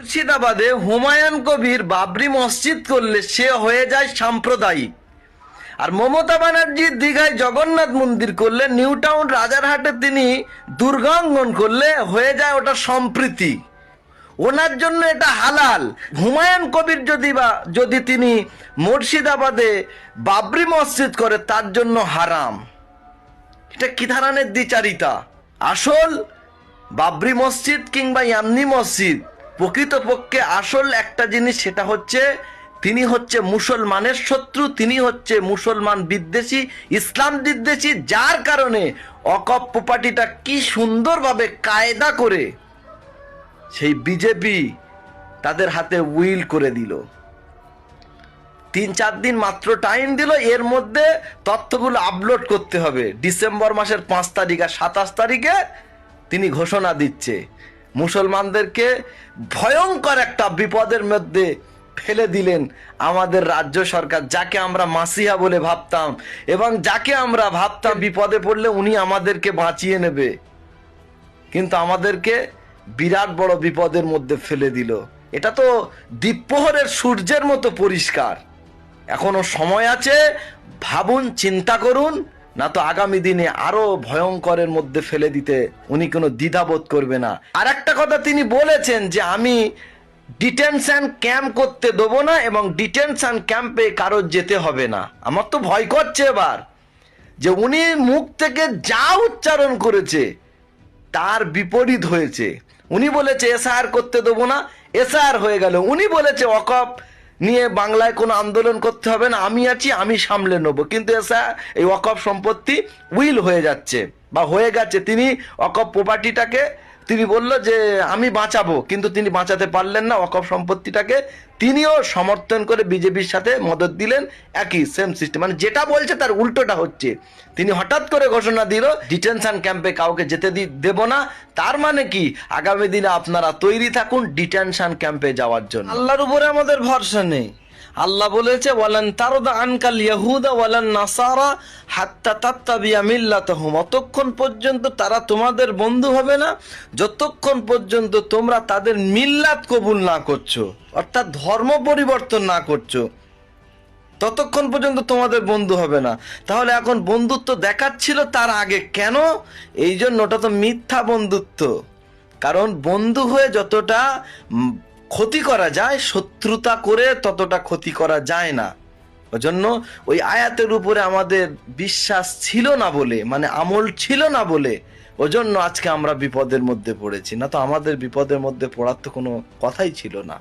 মুর্শিদাবাদে হুমায়ুন কবির বাবরি মসজিদ করলে সে হয়ে যায় সাম্প্রদায়িক, আর মমতা ব্যানার্জি দীঘায় জগন্নাথ মন্দির করলে, নিউ টাউন রাজারহাটে তিনি দুর্গাঙ্গন করলে হয়ে যায় ওটা সম্প্রীতি। ওনার জন্য এটা হালাল। হুমায়ুন কবির যদি তিনি মুর্শিদাবাদে বাবরি মসজিদ করে তার জন্য হারাম। এটা কি ধরনের দ্বিচারিতা? আসল বাবরি মসজিদ কিংবা ইয়ামনি মসজিদ প্রকৃতপক্ষে আসল একটা জিনিস, সেটা হচ্ছে তিনি হচ্ছে মুসলমানের শত্রু, তিনি হচ্ছে মুসলমান বিদ্বেষী, ইসলাম বিদ্বেষী, যার কারণে ওয়াকফ প্রপার্টিটা কি সুন্দরভাবে কায়দা করে সেই বিজেপি তাদের হাতে উইল করে দিল। 3-4 দিন মাত্র টাইম দিল, এর মধ্যে তথ্যগুলো আপলোড করতে হবে। ডিসেম্বর মাসের 5 তারিখ আর 27 তারিখে তিনি ঘোষণা দিচ্ছে মুসলমানদেরকে ভয়ঙ্কর একটা বিপদের মধ্যে ফেলে দিলেন আমাদের রাজ্য সরকার, যাকে আমরা মাসিহা বলে ভাবতাম এবং যাকে আমরা ভাবতাম বিপদে পড়লে উনি আমাদেরকে বাঁচিয়ে নেবে, কিন্তু আমাদেরকে বিরাট বড় বিপদের মধ্যে ফেলে দিল। এটা তো দ্বীপ্রহরের সূর্যের মতো পরিষ্কার। এখনো সময় আছে, ভাবুন, চিন্তা করুন, না তো আগামী দিনে আরো ভয়ঙ্করের মধ্যে ফেলে দিতে উনি কোনো দ্বিধাবোধ করবে না। আর একটা কথা তিনি বলেছেন যে আমি ডিটেনশন ক্যাম্প করতে দেবো না এবং ডিটেনশন ক্যাম্পে কারো যেতে হবে না। আমার তো ভয় করছে এবার যে উনি মুখ থেকে যা উচ্চারণ করেছে তার বিপরীত হয়েছে। উনি বলেছে এসআর করতে দেবো না, এসআর হয়ে গেল। উনি বলেছে ওয়াকফ নিয়ে বাংলায় কোনো আন্দোলন করতে হবে না, আমি আছি, আমি সামলে নেবো, কিন্তু এসআর এই ওয়াকফ সম্পত্তি উইল হয়ে যাচ্ছে বা হয়ে গেছে। তিনি ওয়াকফ প্রপার্টিটাকে তিনি বলল যে আমি বাঁচাবো, কিন্তু তিনি বাঁচাতে পারলেন না ওয়াকফ সম্পত্তিটাকে। তিনিও সমর্থন করে বিজেপির সাথে মদত দিলেন, একই সেম সিস্টেম, মানে যেটা বলছে তার উল্টোটা হচ্ছে। তিনি হঠাৎ করে ঘোষণা দিল ডিটেনশন ক্যাম্পে কাউকে যেতে দেব না। তার মানে কি আগামী দিনে আপনারা তৈরি থাকুন ডিটেনশন ক্যাম্পে যাওয়ার জন্য। আল্লাহর উপরে আমাদের ভরসা নেই। আল্লাহ বলেছে ওয়ালান তারদা আনকাল ইয়াহুদা ওয়ালান নাসারা হাত্তা তাত্তাবিয়া মিল্লাতাহুম, অতক্ষণ পর্যন্ত তারা তোমাদের বন্ধু হবে না যতক্ষণ পর্যন্ত তোমরা তাদের মিল্লাত কবুল না করছো, অর্থাৎ ধর্ম পরিবর্তন না করছো, ততক্ষণ পর্যন্ত তোমাদের বন্ধু হবে না। তাহলে এখন বন্ধুত্ব দেখাচ্ছিল তার আগে কেন? এই জন্য ওটা তো মিথ্যা বন্ধুত্ব। কারণ বন্ধু হয়ে যতটা ক্ষতি করা যায়, শত্রুতা করে ততটা ক্ষতি করা যায় না। ওজন্য ওই আয়াতের উপরে আমাদের বিশ্বাস ছিল না বলে, মানে আমল ছিল না বলে, ওজন্য আজকে আমরা বিপদের মধ্যে পড়েছি। না তো আমাদের বিপদের মধ্যে পড়ার তো কোনো কথাই ছিল না।